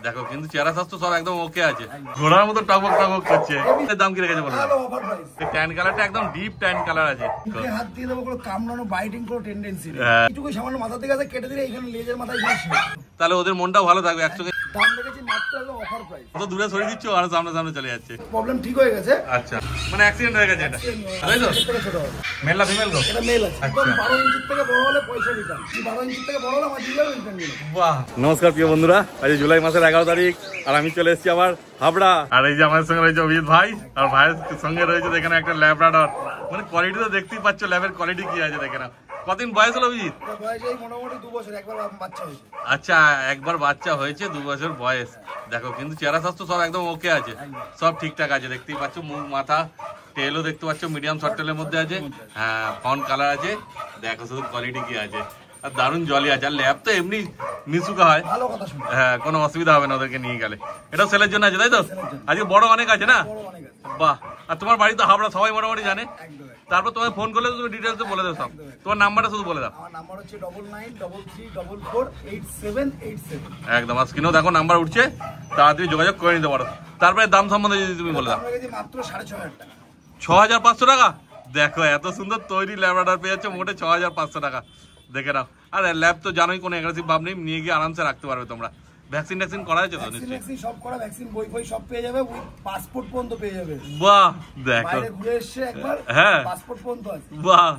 দেখো কিন্তু চেহারা স্বাস্থ্য সব একদম ওকে আছে, ঘোড়ার মতো টকবক টকবক করছে। দাম কি রেখেছে বলো? ট্যান কালারটা একদম ডিপ ট্যান কালার আছে। হাত দিয়ে দেবো, কোনো কামড়ানো বাইটিং কোনো টেন্ডেন্সি নেই, এইটুকু সামান্য মাথা থেকে আছে কেটে দিলে এখানে লেজের মাথায় ঘষে, তাহলে ওদের মনটাও ভালো থাকবে। একসঙ্গে দাম রেখেছি মাত্র একদম অফার প্রাইস। কত দূরে সরিয়ে দিচ্ছ আর সামনে সামনে চলে যাচ্ছে, প্রবলেম ঠিক হয়ে গেছে। আচ্ছা মানে অ্যাক্সিডেন্ট হয়ে গেছে এটা, তাই তো? মেল না ফিমেল গো? এটা মেল আছে, একদম 12 ইঞ্চি থেকে বড় হলে পয়সা রিটার্ন, 12 ইঞ্চি থেকে বড় হলে আমার দিলে রিটার্ন দিল। বাহ। নমস্কার প্রিয় বন্ধুরা, আজ জুলাই মাসের 11 তারিখ আর আমি চলে এসেছি আবার হাবড়া। আর এই যে আমাদের সঙ্গে রয়েছে অভিজিৎ ভাই, আর ভাইয়ের সঙ্গে রয়েছে এখানে একটা ল্যাব্রাডর। মানে কোয়ালিটি তো দেখতেই পাচ্ছ, ল্যাবের কোয়ালিটি কি আছে দেখে না। কতদিন বয়স হলো অভিজিৎ? বয়স এই মোটামুটি 2 বছর, একবার বাচ্চা হয়েছে। আচ্ছা একবার বাচ্চা হয়েছে, 2 বছর বয়স। দেখো কিন্তু চেহারা স্বাস্থ্য সব একদম ওকে আছে, সব ঠিকঠাক আছে। দেখতেই পাচ্ছ মুখ মাথা টেলও দেখতে পাচ্ছ মিডিয়াম শর্ট টেলের মধ্যে আছে। হ্যাঁ ফন্ট কালার আছে, দেখো শুধু কোয়ালিটি কি আছে। আর দারুণ জলি আছে, আর ল্যাব তো এমনি মিশুকা হয়। হ্যাঁ কোনো অসুবিধা হবে না ওদেরকে নিয়ে গেলে। এটা সেলের জন্য আছে তাই তো? আজকে বড় অনেক আছে না? বাহ। আর তোমার বাড়ি তো হাবড়া, সবাই মোটামুটি জানে। তারপর তোমায় ফোন করলে তুমি ডিটেলস বলে দাও সব। তোমার নাম্বারটা শুধু বলে দাও। আমার নাম্বার হচ্ছে 9933448787। একদম আর স্ক্রিনেও দেখো নাম্বার উঠছে, তাড়াতাড়ি যোগাযোগ করে নিতে পারো। তারপরে দাম সম্বন্ধে যদি তুমি বলে দাও। মাত্র 6500 টাকা। 6500 টাকা? দেখো এত সুন্দর তৈরি ল্যাব্রাডর পেয়ে যাচ্ছে মোটে 6500 টাকা। দেখে নাও। আর ল্যাব তো জানোই কোনো অ্যাগ্রেসিভ ভাব নেই, নিয়ে গিয়ে আরামসে রাখতে পারবে তোমরা। ভ্যাকসিন ট্যাকসিন করা হয়েছে তো নিশ্চয়ই? ভ্যাকসিন সব করা, ভ্যাকসিন বই ফই সব পেয়ে যাবে, উইথ পাসপোর্ট পর্যন্ত পেয়ে যাবে। বাহ দেখো, বাইরে ঘুরে এসে একবার হ্যাঁ পাসপোর্ট পর্যন্ত আছে। বাহ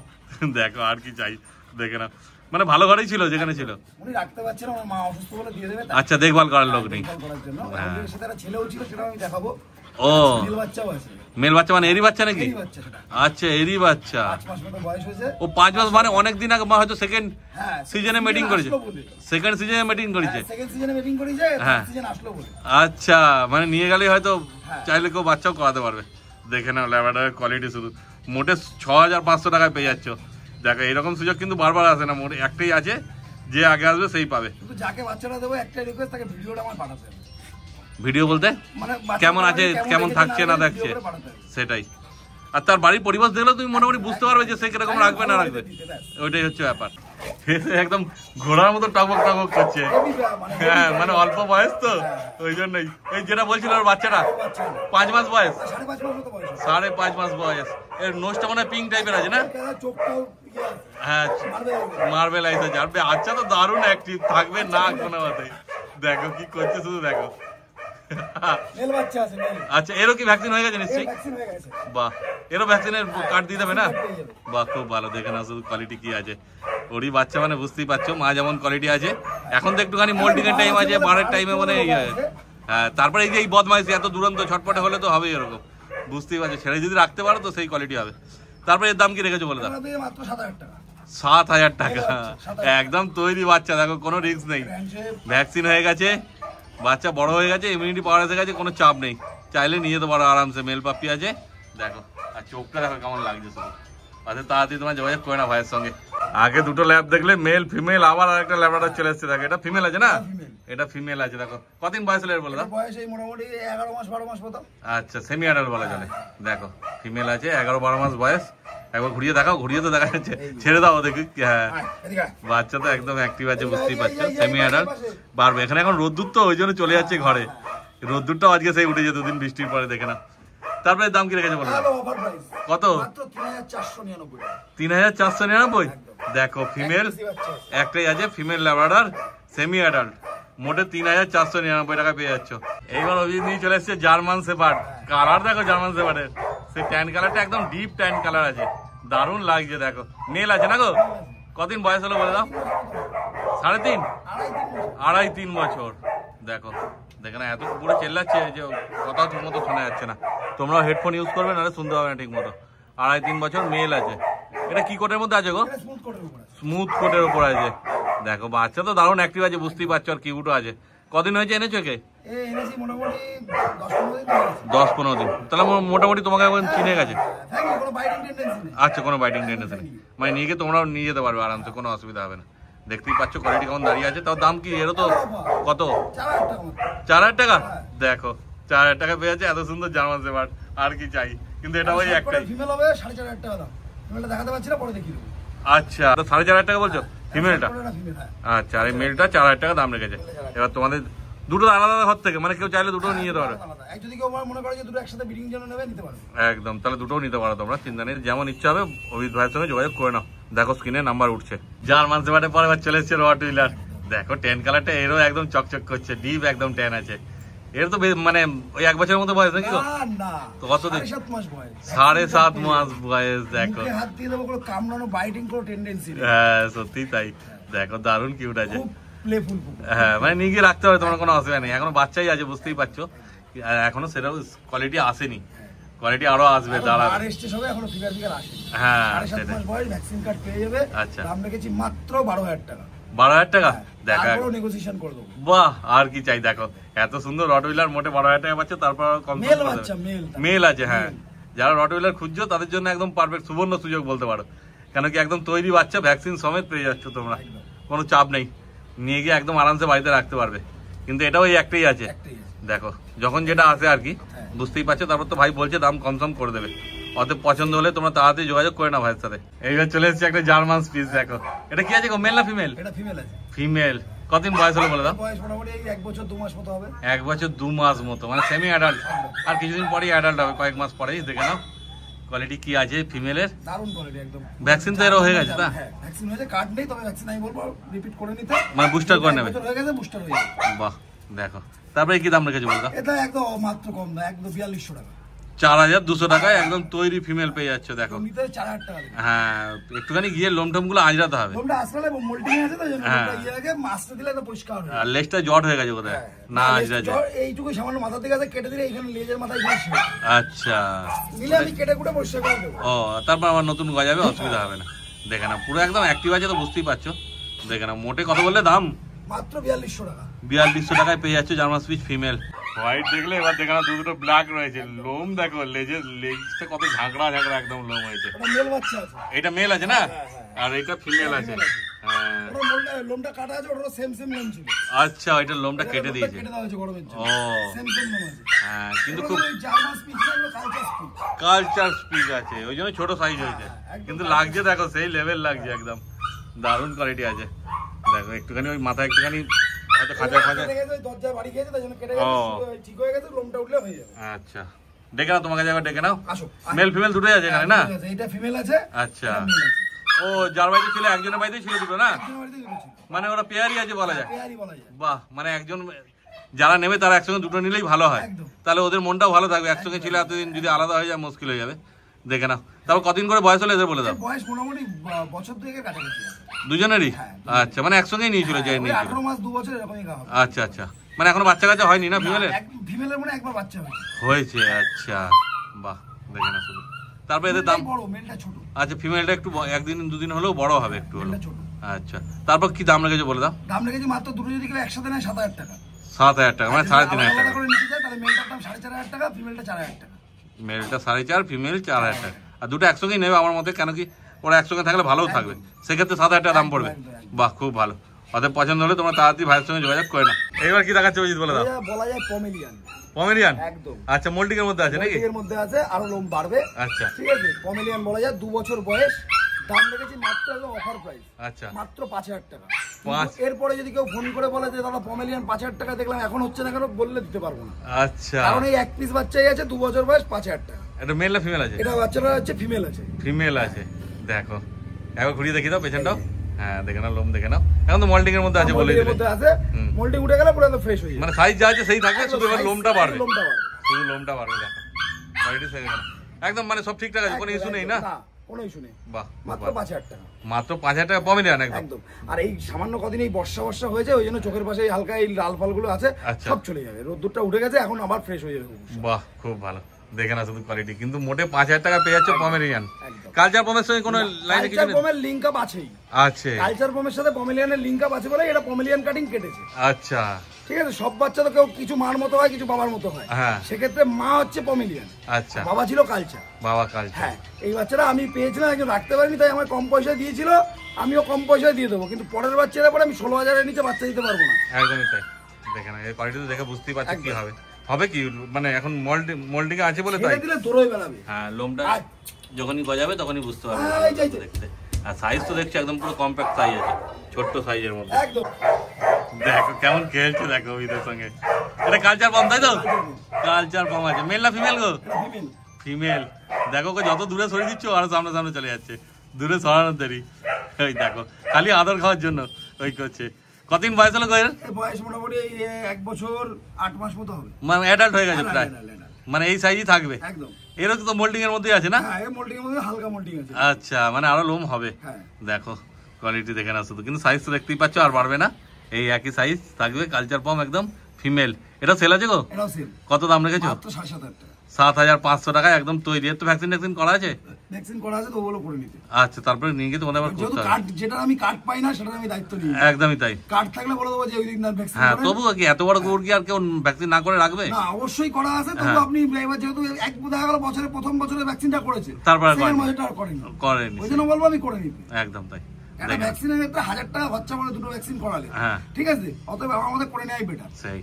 দেখো আর কি চাই। দেখে নাও মানে ভালো ঘরেই ছিল যেখানে ছিল। উনি রাখতে পারছেন, আমার মা অসুস্থ বলে দিয়ে দেবে। আচ্ছা দেখভাল করার লোক নেই। আমাদের সাথে একটা ছেলেও ছিল, সেটা আমি দেখাবো। ও মেল বাচ্চাও আছে। মেল বাচ্চা মানে এরই বাচ্চা নাকি? আচ্ছা এরই বাচ্চা। 5 মাস মতো বয়স হয়েছে। ও 5 মাস মানে অনেক দিন আগে হয়তো সেকেন্ড সিজনে মিটিং করেছে। সেকেন্ড সিজনে মিটিং করেছে। সেকেন্ড সিজনে মিটিং করেছে, থার্ড সিজন আসলো বলে। আচ্ছা মানে নিয়ে গেলে হয়তো চাইলে কেউ বাচ্চাও করাতে পারবে। দেখে নাও ল্যাব্রাডরের কোয়ালিটি শুধু মোটে 6500 টাকায় পেয়ে যাচ্ছ। দেখো এরকম সুযোগ কিন্তু বারবার আসে না, মোটে একটাই আছে, যে আগে আসবে সেই পাবে। কিন্তু যাকে বাচ্চাটা দেবো একটা রিকোয়েস্ট, তাকে ভিডিওটা আমার পাঠাতে হবে। ভিডিও বলতে মানে কেমন আছে, কেমন থাকছে না দেখছে সেটাই। আর তার বাড়ির পরিবেশ দেখলে তুমি মোটামুটি বুঝতে পারবে যে সে কিরকম রাখবে না রাখবে, ওইটাই হচ্ছে ব্যাপার। একদম ঘোড়ার মতো টকবক টকবক করছে। হ্যাঁ মানে অল্প বয়স তো ওই জন্যই। ওই যেটা বলছিল ওর বাচ্চাটা 5 মাস বয়স, 5.5 মাস বয়স। এর নোজটা মনে হয় পিঙ্ক টাইপের আছে না? হ্যাঁ মার্বেল আইস আছে। আর আচ্ছা তো দারুণ অ্যাক্টিভ থাকবে না কোনো মতে। দেখো কি করছে শুধু দেখো। আচ্ছা এরও কি ভ্যাকসিন হয়ে গেছে নিশ্চয়ই? বাহ এরও ভ্যাকসিনের কার্ড দিয়ে দেবে না? বাহ খুব ভালো। দেখে না শুধু কোয়ালিটি কি আছে। ওরই বাচ্চা মানে বুঝতেই পারছো মা যেমন কোয়ালিটি আছে। এখন তো একটুখানি মোল্ডিং এর টাইম আছে, বারের টাইমে মানে হ্যাঁ। তারপরে এই যে এই বদমাইশি এত দুরন্ত ছটপটে হলে তো হবেই এরকম, বুঝতেই পারছো। ছেড়ে যদি রাখতে পারো তো সেই কোয়ালিটি হবে। তারপরে এর দাম কি রেখেছো বলে দাও? 7000 টাকা। একদম তৈরি বাচ্চা, দেখো কোনো রিস্ক নেই, ভ্যাকসিন হয়ে গেছে, বাচ্চা বড় হয়ে গেছে, ইমিউনিটি পাওয়ার এসে গেছে, কোনো চাপ নেই, চাইলে নিয়ে যেতে পারো আরামসে। মেল পাপ্পি আছে দেখো। আর চোখটা দেখো কেমন লাগছে শুধু। আচ্ছা তাড়াতাড়ি তোমার যোগাযোগ করে না ভাইয়ের সঙ্গে। আগে দুটো ল্যাব দেখলে মেল ফিমেল, আবার আরেকটা ল্যাবরেটরি চলে এসেছে। দেখো এটা ফিমেল আছে না? এটা ফিমেল আছে। দেখো কতদিন বয়স হলো এর বলে দাও? বয়স এই মোটামুটি 11 মাস 12 মাস মতো। আচ্ছা সেমি অ্যাডাল্ট বলা চলে। দেখো ফিমেল আছে, 11-12 মাস বয়স। একবার ঘুরিয়ে দেখাও, ঘুরিয়ে তো দেখা যাচ্ছে, ছেড়ে দাও দেখি। হ্যাঁ বাচ্চা তো একদম অ্যাক্টিভ আছে, বুঝতেই পারছো। সেমি অ্যাডাল্ট পারবে। এখানে এখন রোদ্দুর তো ওই জন্য চলে যাচ্ছে ঘরে। রোদ্দুরটাও আজকে সেই উঠেছে 2 দিন বৃষ্টির পরে, দেখে না। তারপরে দাম কি রেখেছে বলো? কত? 3499। দেখো ফিমেল একটাই আছে, ফিমেল ল্যাব্রাডর সেমি অ্যাডাল্ট, মোটে 3499 টাকা পেয়ে যাচ্ছ। এইবার অভিজিৎ নিয়ে চলে এসছে জার্মান শেপার্ড। কালার দেখো জার্মান শেপার্ডের, সে ট্যান কালারটা একদম ডিপ ট্যান কালার আছে, দারুণ লাগছে। দেখো মেল আছে না গো? কদিন বয়স হলো বলে দাও? 3.5 2.5-3 বছর। দেখো দেখে না এত পুরো চেল্লাচ্ছে যে কথা ঠিক মতো শোনা যাচ্ছে না। তোমরাও হেডফোন ইউজ করবে নাহলে শুনতে হবে না ঠিক মতো। 2.5-3 বছর মেল আছে। এটা কি কোটের মধ্যে আছে গো? স্মুথ কোটের উপর আছে। দেখো বাচ্চা তো দারুণ অ্যাক্টিভ আছে, বুঝতেই পারছো। আর কিউটও আছে। কদিন হয়েছে এনেছো কে? 10-15 দিন। তাহলে মোটামুটি তোমাকে এখন চিনে গেছে। আচ্ছা কোনো বাইটিং টেন্ডেন্সি নেই, মানে নিয়ে গিয়ে তোমরাও নিয়ে যেতে পারবে আরামসে, কোনো অসুবিধা হবে না। দেখতেই পাচ্ছ কোয়ালিটি কেমন দাঁড়িয়ে আছে। তাও দাম কি এরও তো কত? 4000 টাকা। দেখো 4000 টাকা পেয়ে যাচ্ছে এত সুন্দর জার্মান শেপার্ড, আর কি চাই। কিন্তু এটা ওই একটাই। ফিমেল হবে 4500 টাকা দাম। ফিমেলটা দেখাতে পাচ্ছি না, পরে দেখিয়ে দেব। আচ্ছা তো 4500 টাকা বলছো ফিমেলটা? আচ্ছা আর এই মেলটা 4000 টাকা দাম রেখেছে। এবার তোমাদের দুটো আলাদা ঘর থেকে, মানে কেউ চাইলে দুটো নিয়ে যেতে পারো। যদি কেউ মনে করে যে দুটো একসাথে ব্রিডিং জন্য নেবে নিতে পারো একদম, তাহলে দুটোও নিতে পারো তোমরা, চিন্তা নেই। যেমন ইচ্ছা হবে অভিজিৎ ভাইয়ের সঙ্গে যোগাযোগ করে নাও। দেখো স্ক্রিনে নাম্বার উঠছে। জার্মান শেপার্ডের পরে চলে এসছে রটউইলার। দেখো ট্যান কালারটা এরও একদম চকচক করছে, ডিপ একদম ট্যান আছে। এর তো মানে ওই 1 বছরের মতো বয়স নাকি? কত দিন? 7.5 মাস বয়স। দেখো হাত দিয়ে দেবো, কোনো কামড়ানো বাইটিং কোনো টেন্ডেন্সি নেই। হ্যাঁ সত্যি তাই। দেখো দারুণ কিউট আছে। প্লেফুল। হ্যাঁ মানে নিয়ে গিয়ে রাখতে হবে, তোমার কোনো অসুবিধা নেই। এখনো বাচ্চাই আছে, বুঝতেই পারছো, এখনো সেটাও কোয়ালিটি আসেনি। কোয়ালিটি আরো আসবে, দাঁড়াবে। হ্যাঁ সেটাই। আচ্ছা, দাম রেখেছি মাত্র 12,000 টাকা। 12,000 টাকা? দেখো নেগোসিয়েশন করে দেবো। বাহ, আর কি চাই। দেখো এত সুন্দর রটউইলার মোটে 12,000 টাকা পাচ্ছে, তারপর মেল আছে। হ্যাঁ, যারা রটউইলার খুঁজছো তাদের জন্য একদম পারফেক্ট, সুবর্ণ সুযোগ বলতে পারো। কেন কি একদম তৈরি বাচ্চা, ভ্যাকসিন সমেত পেয়ে যাচ্ছ তোমরা, কোনো চাপ নেই, নিয়ে গিয়ে একদম আরামসে বাড়িতে রাখতে পারবে। কিন্তু এটাও এই একটাই আছে। দেখো যখন যেটা আসে আর কি, বুঝতেই পারছো। তারপর তো ভাই বলছে দাম কম করে দেবে, অত পছন্দ হলে তোমরা তাড়াতাড়ি যোগাযোগ করে না ভাইয়ের সাথে। এইবার চলে এসেছে একটা জার্মান স্পিচ। দেখো এটা কি আছে গো, মেল না ফিমেল? এটা ফিমেল আছে। ফিমেল। কতদিন বয়স হলো বলে দাও? বয়স মোটামুটি 1 বছর 2 মাস মতো হবে। 1 বছর 2 মাস মতো, মানে সেমি অ্যাডাল্ট। আর কিছুদিন পরেই অ্যাডাল্ট হবে, কয়েক মাস পরেই। দেখে নাও কোয়ালিটি কি আছে ফিমেলের। দারুণ কোয়ালিটি একদম। ভ্যাকসিন তো এর হয়ে গেছে না? হ্যাঁ ভ্যাকসিন হয়েছে, কার্ড নেই, তবে ভ্যাকসিন আমি বলবো রিপিট করে নিতে, মানে বুস্টার করে নেবে। হয়ে গেছে, বুস্টার হয়ে যাবে। বাহ দেখো। তারপরে কি দাম রেখেছে বলতো? এটা একদম মাত্র কম না, একদম 4200 টাকা। 4,200 টাকায় একদম তৈরি ফিমেল পেয়ে যাচ্ছে। দেখো নিতে 4,000 টাকা। হ্যাঁ, একটুখানি গিয়ে লোমটম গুলো আঁচড়াতে হবে। লোমটা আসলে মোল্ডিং আছে তো, ইয়ে আগে মাছটা দিলে তো পরিষ্কার হবে। আর লেজটা জট হয়ে গেছে কোথায়? না আঁচড়াছে এইটুকু সামান্য মাথা থেকে আছে, কেটে দিলে এখানে লেজের মাথায় বসে। আচ্ছা, নিলে আমি কেটে কুটে পরিষ্কার করে দেবো। ও, তারপর আবার নতুন গজাবে, অসুবিধা হবে না। দেখে না পুরো একদম অ্যাক্টিভ আছে, তো বুঝতেই পারছো। দেখে না মোটে কত বললে দাম? মাত্র 4200 টাকা। 4200 টাকায় পেয়ে যাচ্ছে জার্মান স্পিচ ফিমেল। হোয়াইট দেখলে এবার দেখে না দুটো ব্ল্যাক রয়েছে। লোম দেখো, লেজটা কত ঝাঁকড়া একদম লোম হয়েছে। মেল বাচ্চা আছে। এটা মেল আছে না? আর এটা ফিমেল আছে। হ্যাঁ, লোমটা কাটা আছে, ওটা সেম লোম ছিল। আচ্ছা, এটা লোমটা কেটে দিয়েছে। কেটে দেওয়া হয়েছে গরমের জন্য। ও সেম লোম আছে। হ্যাঁ, কিন্তু খুব জার্মান স্পিচ না, কালচার স্পিচ। কালচার স্পিচ আছে, ওই জন্য ছোট সাইজ হয়েছে। কিন্তু লাগছে দেখো, সেই লেভেল লাগছে একদম। দারুণ কোয়ালিটি আছে। দেখো একটুখানি ওই মাথা একটুখানি হয়তো খাঁচা দরজায় বাড়ি গিয়েছে, তাই জন্য কেটে গেছে, ঠিক হয়ে গেছে, লোমটা উঠলে হয়ে যাবে। আচ্ছা, ডেকে নাও, তোমাকে যাবে ডেকে নাও। মেল ফিমেল দুটোই আছে এখানে না? এটা ফিমেল আছে। আচ্ছা, ও যার বাড়িতে ছিল, একজনের বাড়িতেই ছিল দুটো না? মানে ওরা পেয়ারই আছে বলা যায়। বাহ, মানে একজন যারা নেবে তারা একসঙ্গে দুটো নিলেই ভালো হয়, তাহলে ওদের মনটাও ভালো থাকবে। একসঙ্গে ছিল এতদিন, যদি আলাদা হয়ে যায় মুশকিল হয়ে যাবে। দেখে নাও। তারপর কতদিন করে বয়স হলে এদের বলে দাও? বয়স মোটামুটি বছর 2 কাছাকাছি। দুজনেরই? আচ্ছা, মানে একসঙ্গেই নিয়েছিল, যে নিয়েছিল। 18 মাস 2 বছর এরকমই হবে। আচ্ছা আচ্ছা, মানে এখনো বাচ্চা কাচ্চা হয়নি না ফিমেলের? ফিমেলের মানে একবার বাচ্চা হয়েছে। আচ্ছা বাহ, দেখে না শুধু। তারপর এদের দাম? বড়, মেলটা ছোট। আচ্ছা, ফিমেলটা একটু একদিন দুদিন হলেও বড় হবে, একটু হলো। আচ্ছা, তারপর কি দাম রেখেছে বলে দাও? দাম রেখেছি মাত্র দুটো যদি কেউ একসাথে নেয় 7,000 টাকা। 7,000 টাকা, মানে 3,500 টাকা করে নিতে চাই, তাহলে মেলটার দাম 4,500 টাকা, ফিমেলটা 4,000 টাকা। মেলটা 4,500, ফিমেল 4,000 টাকা। আর দুটো একসঙ্গেই নেবে আমার মতে, কেন কি ওরা একসঙ্গে থাকলে ভালোও থাকবে, সেক্ষেত্রে 7,000 টাকা দাম পড়বে। বাহ, খুব ভালো। ওদের পছন্দ হলে তোমরা তাড়াতাড়ি ভাইয়ের সঙ্গে যোগাযোগ করে না। এবার কি দেখাচ্ছে অজিত বলে দাও? বলা যায় পমেলিয়ান। পমেরিয়ান একদম। আচ্ছা, মোল্ডিং এর মধ্যে আছে নাকি? মোল্ডিং এর মধ্যে আছে, আরো লোম বাড়বে। আচ্ছা, ঠিক আছে, পমেলিয়ান বলা যায়, 2 বছর বয়স। দাম রেখেছি মাত্র অফার প্রাইস। আচ্ছা, মাত্র 5,000 টাকা। 5। এরপরে যদি কেউ ফোন করে বলে যে দাদা পমেলিয়ান 5,000 টাকা দেখলাম এখন হচ্ছে না কেন, বললে দিতে পারবো না। আচ্ছা, কারণ এই 1 পিস বাচ্চাই আছে, 2 বছর বয়স, 5,000 টাকা। এটা মেল না ফিমেল আছে? এটা বাচ্চাটা হচ্ছে ফিমেল আছে। ফিমেল আছে। দেখো একবার ঘুরিয়ে দেখি দাও পেছনটাও। হ্যাঁ, দেখে নাও, লোম দেখে নাও। এখন তো মোল্ডিং এর মধ্যে আছে বলে দিলে। মধ্যে আছে, মোল্ডিং উঠে গেলে পুরো একদম ফ্রেশ হয়ে যাবে। মানে সাইজ যা আছে সেই থাকবে, শুধু এবার লোমটা বাড়বে। লোমটা বাড়বে, শুধু লোমটা বাড়বে। দেখো কোয়ালিটি সেই একদম, মানে সব ঠিকঠাক আছে, কোনো ইস্যু নেই না? কোনো ইস্যু নেই। বাহ, মাত্র 5,000 টাকা। মাত্র 5,000 টাকা পমেরিয়ান একদম। আর এই সামান্য কদিন এই বর্ষা হয়েছে, ওই জন্য চোখের পাশে হালকা এই লাল ফালগুলো আছে, সব চলে যাবে। রোদ্দুরটা উঠে গেছে, এখন আবার ফ্রেশ হয়ে যাবে। বাহ, খুব ভালো। দেখে না শুধু কোয়ালিটি, কিন্তু মোটে 5,000 টাকা পেয়ে যাচ্ছে পমেরিয়ান। কালচার পমের সঙ্গে কোনো লাইনে কিছু নেই? কালচার পমের লিংক আপ আছেই। আছে, কালচার পমের সাথে পমেলিয়ানের লিংক আপ আছে বলে এটা পমেলিয়ান কাটিং কেটেছে। আচ্ছা, ঠিক আছে। সব বাচ্চা তো কেউ কিছু মার মতো হয়, কিছু বাবার মতো হয়। হ্যাঁ, সেক্ষেত্রে মা হচ্ছে পমেলিয়ান, আচ্ছা, বাবা ছিল কালচার। বাবা কালচার। হ্যাঁ, এই বাচ্চাটা আমি পেয়েছিলাম, একজন রাখতে পারিনি, তাই আমার কম পয়সা দিয়েছিল, আমিও কম পয়সায় দিয়ে দেবো, কিন্তু পরের বাচ্চারা পরে আমি 16,000-এর নিচে বাচ্চা দিতে পারবো না। একদমই তাই। দেখে না এই কোয়ালিটি দেখে বুঝতেই পারছি কি হবে। হবে কি, মানে এখন মোল্ডিং এ আছে বলে তাই দিলে দৌড়ই বেড়াবে। হ্যাঁ, লোমটা যখনই গজাবে তখনই বুঝতে পারবে দেখতে। আর সাইজ তো দেখছি একদম পুরো কম্প্যাক্ট সাইজ আছে, ছোট্ট সাইজের মধ্যে। একদম দেখো কেমন খেলছে দেখো ওদের সঙ্গে। এটা কালচার পাম তাই তো? কালচার পাম আছে। মেল না ফিমেল গো? ফিমেল। দেখো যত দূরে সরিয়ে দিচ্ছ আরো সামনে সামনে চলে যাচ্ছে, দূরে সরানোর দেরি। ওই দেখো খালি আদর খাওয়ার জন্য ওই করছে। কতদিন বয়স হলো এর? বয়স মোটামুটি 1 বছর 8 মাস মতো হবে। মানে অ্যাডাল্ট হয়ে গেছে প্রায়, মানে এই সাইজই থাকবে একদম। এরও তো মোল্ডিং এর মধ্যেই আছে না? হ্যাঁ এই মোল্ডিং এর মধ্যে হালকা মোল্ডিং আছে। আচ্ছা মানে আরো লোম হবে। দেখো কোয়ালিটি দেখে না শুধু, কিন্তু সাইজ তো দেখতেই পাচ্ছ আর বাড়বে না, এই একই সাইজ থাকবে। কালচার পম একদম ফিমেল। এটা সেল আছে গো? এটাও সেল। কত দাম রেখেছো? মাত্র 7,500 টাকা। 7,500 টাকায় একদম তৈরি। এর তো ভ্যাকসিন করা আছে? ভ্যাকসিন করা আছে তো ওগুলো করে নিতে। আচ্ছা তারপরে নিয়ে গিয়ে তোমাদের আবার করতে হবে। কার্ড যেটা আমি কার্ড পাই না সেটা আমি দায়িত্ব নিই। একদমই তাই। কার্ড থাকলে বলে দেবো যে ওই দিন না ভ্যাকসিন। হ্যাঁ তবুও কি এত বড় গরু কি আর কেউ ভ্যাকসিন না করে রাখবে? না অবশ্যই করা আছে। তবু আপনি এবার যেহেতু এক দেখা গেল বছরে প্রথম বছরে ভ্যাকসিনটা করেছে, তারপরে করেনি, ওই জন্য বলবো আমি করে নিতে। একদম তাই। একটা ভ্যাকসিনের একটা 1000 টাকা খরচা করে দুটো ভ্যাকসিন করালে, ঠিক আছে? অতএব আমাদের করে নেওয়াই বেটার। সেই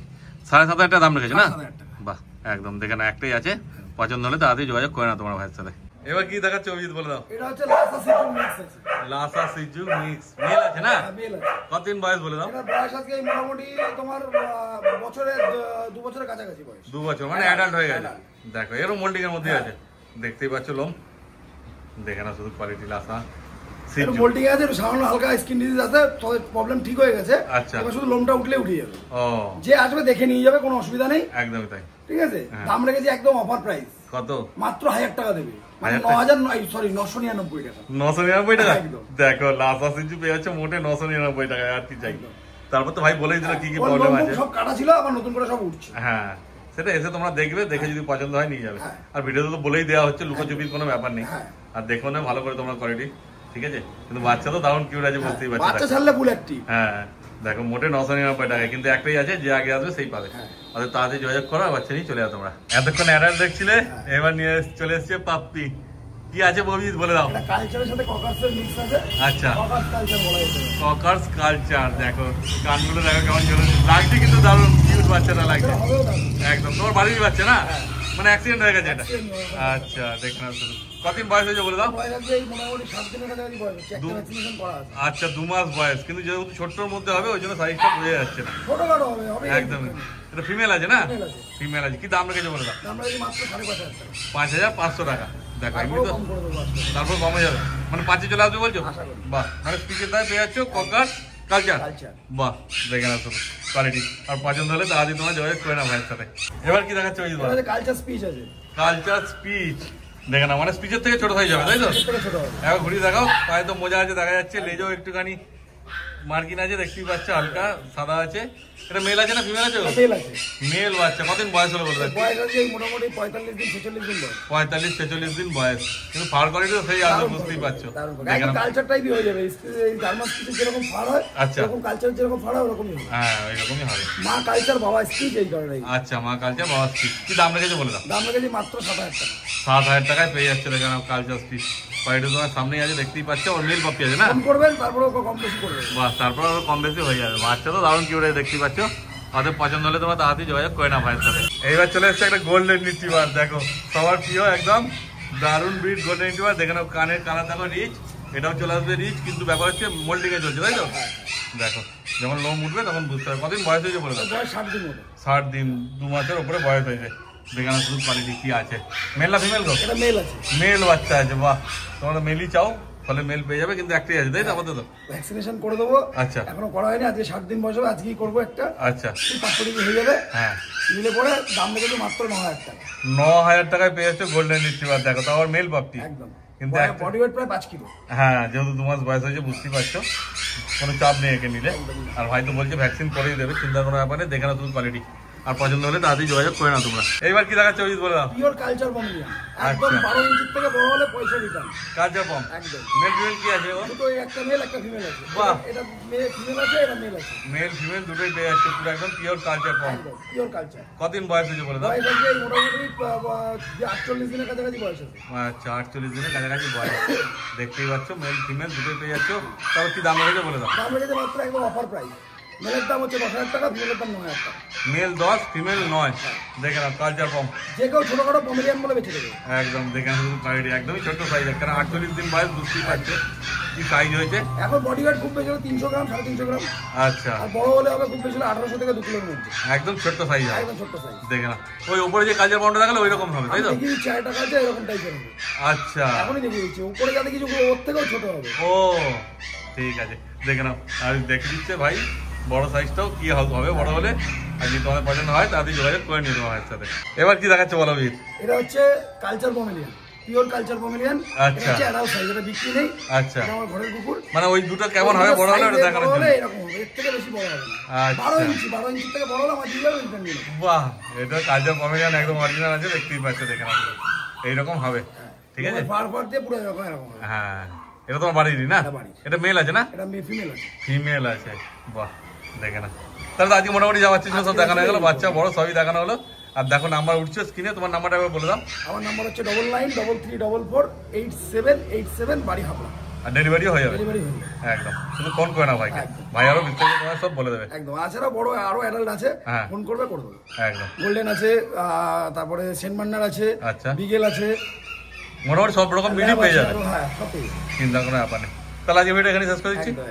7,500 টাকা দাম রেখেছে না? 7,500 টাকা। বাহ একদম দেখে না, একটাই আছে, পছন্দ হলে তাড়াতাড়ি যোগাযোগ করে না তোমার ভাইয়ের সাথে। এবার কি দেখাচ্ছে অভিজিৎ বলে দাও। এটা হচ্ছে লাসা সিজু মিক্স আছে। লাসা সিজু মিক্স মেল আছে না? মেল আছে। কতদিন বয়স বলে দাও? এটা বয়স আজকে মোটামুটি তোমার বছরে 2 বছরের কাছাকাছি বয়স। 2 বছর মানে অ্যাডাল্ট হয়ে গেছে। দেখো এরও মোল্ডিং এর মধ্যে আছে, দেখতেই পাচ্ছ লোম দেখে না শুধু কোয়ালিটি। লাসা সিজু মোল্ডিং আছে, সামান্য হালকা স্কিন ডিজিজ আছে, তবে প্রবলেম ঠিক হয়ে গেছে। আচ্ছা এবার শুধু লোমটা উঠলে উঠে যাবে। ও যে আসবে দেখে নিয়ে যাবে, কোনো অসুবিধা নেই। একদমই তাই। ঠিক আছে, দাম রেখেছি একদম অফার প্রাইস। কত? মাত্র 1000 টাকা দেবে, মানে 999 টাকা। 999 টাকা। দেখো লাসা সিজু পেয়ে যাচ্ছে মোটে 999 টাকা, আর কি চাই? তারপর তো ভাই বলেই দিল কি কি প্রবলেম আছে। সব কাটা ছিল, আবার নতুন করে সব উঠছে। হ্যাঁ সেটা এসে তোমরা দেখবে, দেখে যদি পছন্দ হয় নিয়ে যাবে। আর ভিডিওতে তো বলেই দেওয়া হচ্ছে, লুকোচুপির কোনো ব্যাপার নেই। আর দেখো না ভালো করে তোমরা কোয়ালিটি, ঠিক আছে? কিন্তু বাচ্চা তো দারুণ কিউট আছে, বুঝতেই পারছো। বাচ্চা ছাড়লে ফুল অ্যাক্টিভ। হ্যাঁ দেখো মোটে 999 টাকা, কিন্তু একটাই আছে, যে আগে আসবে সেই পাবে। তাদের তাড়াতাড়ি যোগাযোগ করো, বাচ্চা নিয়ে চলে যাও তোমরা। এতক্ষণ অ্যাডাল্ট দেখছিলে, এবার নিয়ে চলে এসছে পাপ্পি। কি আছে অভিজিৎ বলে দাও। কালচারের সাথে ককার্সের মিক্স আছে। আচ্ছা ককার্স কালচার বলা হয়েছে। Caucus culture. দেখো কানগুলো দেখো কেমন চলে লাগছে, কিন্তু দারুণ কিউট বাচ্চাটা লাগছে একদম। তোমার বাড়ির বাচ্চা না? মানে অ্যাক্সিডেন্ট হয়ে গেছে এটা? আচ্ছা দেখে না শুধু। কতদিন বয়স হয়েছে বলে দাও? আচ্ছা 2 মাস বয়স, কিন্তু যেহেতু ছোট্টর মধ্যে হবে ওই জন্য সাইজটা বোঝা যাচ্ছে না। একদমই। এটা ফিমেল আছে না? ফিমেল আছে। কি দাম রেখেছে বলে দাও? 5,500 টাকা। দেখো এমনি তো তারপর কমে যাবে, মানে 5-এ চলে আসবে বলছো? বাহ, মানে স্পিচের দায় পেয়ে যাচ্ছ ককার কালচার। বাহ দেখে না শুধু কোয়ালিটি। আর পছন্দ হলে তাড়াতাড়ি তোমার যোগাযোগ করে না ভাইয়ের সাথে। এবার কি দেখাচ্ছে ওই কালচার স্পিচ আছে? কালচার স্পিচ দেখে না, মানে স্পিচের থেকে ছোট হয়ে যাবে তাই তো? একবার ঘুরিয়ে দেখাও। পায়ে তো মজা আছে, দেখা যাচ্ছে লেজও একটুখানি মার্কিন আছে, দেখতেই পাচ্ছ হালকা সাদা আছে। এটা মেল আছে না ফিমেল আছে? মেল আছে। মেল বাচ্চা। কতদিন বয়স হলো বলতে? বয়স আছে মোটামুটি 45 দিন 46 দিন বয়স। 45-46 দিন বয়স, কিন্তু ফার কোয়ালিটি তো সেই আসবে, বুঝতেই পারছো। দেখেন কালচার টাইপই হয়ে যাবে, এই জার্মান স্পিচ যেরকম ফার হয়, আচ্ছা এরকম কালচার যেরকম ফার হয় ওরকমই হবে। হ্যাঁ এরকমই হবে। মা কালচার বাবা স্পিচ এই কারণে। আচ্ছা মা কালচার বাবা স্পিচ। কি দাম রেখেছে বলে দাও? দাম রেখেছি মাত্র 7,000 টাকা। 7,000 টাকায় পেয়ে যাচ্ছে দেখেন কালচার স্পিচ। কোয়ালিটি তোমার সামনেই আছে, দেখতেই পাচ্ছ। ওর মেল পাপ্পি আছে না? কম করবেন, তারপরে কম বেশি করবেন। বাহ, তারপর কম বেশি হয়ে যাবে। বাচ্চা তো দারুণ কিউট আছে, দেখতেই পাচ্ছ। ওদের পছন্দ হলে তোমার তাড়াতাড়ি যোগাযোগ করে না ভাইয়ের সাথে। এইবার চলে এসছে একটা গোল্ডেন রিট্রিভার। দেখো সবার প্রিয় একদম দারুণ ব্রিড গোল্ডেন রিট্রিভার। দেখে নাও কানের কালার দেখো রিচ, এটাও চলে আসবে রিচ, কিন্তু ব্যাপার হচ্ছে মোল্ডিং এ চলছে তাই তো? দেখো যখন লোম উঠবে তখন বুঝতে হবে। কতদিন বয়স হয়েছে বলে দাও? বয়স 60 দিন মতো। 60 দিন, 2 মাসের উপরে বয়স হয়েছে। দেখে নাও শুধু কোয়ালিটি কি আছে। মেল না ফিমেল গো? এটা মেল আছে। মেল বাচ্চা আছে। বাহ, তোমরা মেলই চাও ফলে মেল পেয়ে যাবে, কিন্তু একটাই আছে তাই তো আপাতত? ভ্যাকসিনেশন করে দেবো। আচ্ছা এখনো করা হয়নি, আজকে 60 দিন বয়স হবে, আজকেই করবো একটা। আচ্ছা 5 দিন হয়ে যাবে। হ্যাঁ নিলে পরে দাম রেখেছি মাত্র 9,000 টাকা। 9,000 টাকায় পেয়ে যাচ্ছে গোল্ডেন রিট্রিভার। দেখো তো আবার মেল পাপ্পি একদম, কিন্তু বডি ওয়েট প্রায় 5 কিলো। হ্যাঁ যেহেতু 2 মাস বয়স হয়েছে বুঝতেই পারছো, কোনো চাপ নেই একে নিলে। আর ভাই তো বলছে ভ্যাকসিন করেই দেবে, চিন্তা করার ব্যাপারে। দেখে না তুমি কোয়ালিটি, আর পছন্দ হলে তাড়াতাড়ি যোগাযোগ করে না তোমরা। এইবার কি দেখাচ্ছে অভিজিৎ বলে দাও? পিওর কালচার পমিলিয়ান, একদম 12 ইঞ্চি থেকে বড় হলে পয়সা রিটার্ন। কালচার পম একদম। মেল ফিমেল কি আছে? দুটো, একটা মেল একটা ফিমেল আছে। বাহ, এটা মেল ফিমেল আছে, এটা মেল আছে। মেল ফিমেল দুটোই পেয়ে যাচ্ছে, পুরো একদম পিওর কালচার পম। Pure culture. কতদিন বয়স হয়েছে বলে দাও? বয়স আছে মোটামুটি 48 দিনের কাছাকাছি বয়স আছে। আচ্ছা 48 দিনের কাছাকাছি বয়স। দেখতেই পাচ্ছ মেল ফিমেল দুটোই পেয়ে যাচ্ছ। তবে কি দাম হয়েছে বলে দাও? দাম রেখেছে মাত্র একদম অফার প্রাইস। মেলের দাম হচ্ছে 10,000 টাকা, ফিমেলের দাম 9,000 টাকা। Male 10 female 9। দেখে নাও কালচার পম। যে কেউ ছোটখাটো পমেরিয়ান বলে বেছে দেবে। একদম দেখে নাও শুধু কোয়ালিটি, একদমই ছোট সাইজ। কারণ 48 দিন বয়স, বুঝতেই পারছে কি সাইজ হয়েছে? এখন বডি ওয়েট খুব বেশি হলে 300 গ্রাম 350 গ্রাম। আচ্ছা, আর বড় হলে হবে খুব বেশি হলে 1800 থেকে 2 কিলোর মধ্যে। একদম ছোট্ট সাইজ হবে, একদম ছোট সাইজ। দেখে না ওই উপরে যে কাজের বাউন্ডারি দেখালো ওই রকম হবে, তাই তো? দেখি চারটা কাজ এরকম টাইপের হবে। আচ্ছা, এখনই দেখিয়ে দিচ্ছি, উপরে যাতে কিছু ওর থেকেও ছোট হবে। ও ঠিক আছে, দেখে নাও। আর দেখে দিচ্ছে ভাই বড় সাইজটাও কি হবে বড় হলে। আর যদি তোমাদের পছন্দ হয় তাদের যোগাযোগ করে নিয়ে তোমার সাথে। এবার কি দেখাচ্ছে বলো বীর? এটা হচ্ছে কালচার পমেলিয়ান, পিওর কালচার পমেলিয়ান। আচ্ছা, এটা অ্যাডাল্ট সাইজ, এটা বিক্রি নেই। আচ্ছা, এটা আমার ঘরের কুকুর। মানে ওই দুটো কেমন হবে বড় হলে ওটা দেখানোর জন্য। এরকম হবে, এর থেকে বেশি বড় হবে না। আচ্ছা, 12 ইঞ্চি থেকে বড় হলে আমার দিয়ে যাবে রিটার্ন নিয়ে। বাহ, এটা কালচার পমেলিয়ান একদম অরিজিনাল আছে, দেখতেই পাচ্ছ, দেখে নাও এইরকম হবে। ঠিক আছে, ফার দিয়ে পুরো এরকম এরকম হবে। হ্যাঁ, এটা তোমার বাড়িরই না? এটা মেল আছে না? এটা ফিমেল আছে। ফিমেল আছে, বাহ, দেখে না। তাহলে তো আজকে মোটামুটি যা বাচ্চা ছিল সব দেখানো হয়ে গেলো, বাচ্চা বড় সবই দেখানো হলো। আর দেখো নাম্বার উঠছে স্ক্রিনে, তোমার নাম্বারটা একবার বলে দাও। আমার নাম্বার হচ্ছে 9933448787, বাড়ি হাবড়া। আর ডেলিভারিও হয়ে যাবে, ডেলিভারি হয়ে যাবে একদম। তুমি ফোন করে নাও ভাইকে, ভাই আরো বিস্তারিত তোমার সব বলে দেবে। একদম। আছাড়া বড় আরো অ্যাডাল্ট আছে, ফোন করবে করে দেবো একদম। গোল্ডেন আছে, তারপরে সেন্ট মান্নার আছে, আচ্ছা, বিগেল আছে, মোটামুটি সব রকম মিডিয়াম পেয়ে যাবে। হ্যাঁ, সব পেয়ে যাবে, চিন্তা কোনো ব্যাপার নেই। তাহলে আজকে ভিডিও এখানে শেষ করে দিচ্ছি। একদম।